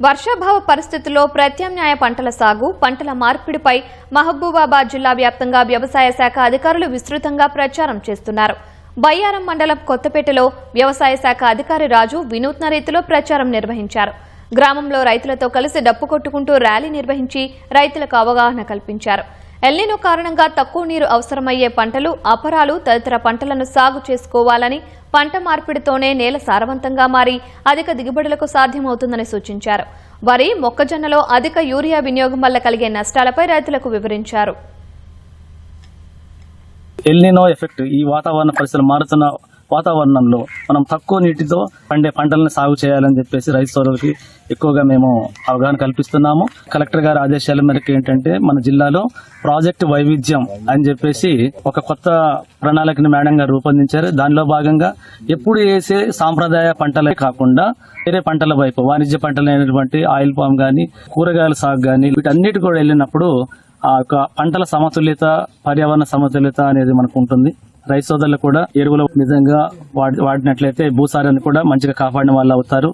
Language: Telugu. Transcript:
వర్షాభావ పరిస్థితుల్లో ప్రత్యామ్నాయ పంటల సాగు, పంటల మార్పిడిపై మహబూబాబాద్ జిల్లా వ్యాప్తంగా వ్యవసాయ శాఖ అధికారులు విస్తృతంగా ప్రచారం చేస్తున్నారు. బయ్యారం మండలం కొత్తపేటలో వ్యవసాయ శాఖ అధికారి రాజు వినూత్న రీతిలో ప్రచారం నిర్వహించారు. గ్రామంలో రైతులతో కలిసి డప్పు కొట్టుకుంటూ ర్యాలీ నిర్వహించి రైతులకు అవగాహన కల్పించారు. ఎల్నినో కారణంగా తక్కువ నీరు అవసరమయ్యే పంటలు, అపరాలు తదితర పంటలను సాగు చేసుకోవాలని, పంట మార్పిడితోనే నేల సారవంతంగా మారి అధిక దిగుబడులకు సాధ్యమవుతుందని సూచించారు. వరి, మొక్కజొన్నలో అధిక యూరియా వినియోగం వల్ల కలిగే నష్టాలపై రైతులకు వివరించారు. ఎల్నినో ఎఫెక్ట్, ఈ వాతావరణ పరిస్థితులు మారుతున్న వాతావరణంలో మనం తక్కువ నీటితో పండే పంటలను సాగు చేయాలని చెప్పేసి రైతు సోదరులకి ఎక్కువగా మేము అవగాహన కల్పిస్తున్నాము. కలెక్టర్ గారి ఆదేశాల మేరకు ఏంటంటే మన జిల్లాలో ప్రాజెక్టు వైవిధ్యం అని చెప్పేసి ఒక కొత్త ప్రణాళికను మేడం గారు రూపొందించారు. దానిలో భాగంగా ఎప్పుడు వేసే సాంప్రదాయ పంటలే కాకుండా వేరే పంటల వైపు వాణిజ్య పంటలైనటువంటి ఆయిల్ పామ్ గానీ, కూరగాయల సాగు గానీ వీటన్నిటి కూడా వెళ్ళినప్పుడు ఆ యొక్క పంటల సమతుల్యత, పర్యావరణ సమతుల్యత అనేది మనకు ఉంటుంది. రైతు సోదరులు కూడా ఎరువులు నిజంగా వాడినట్లయితే భూసారాన్ని కూడా మంచిగా కాపాడిన వాళ్ళు అవుతారు.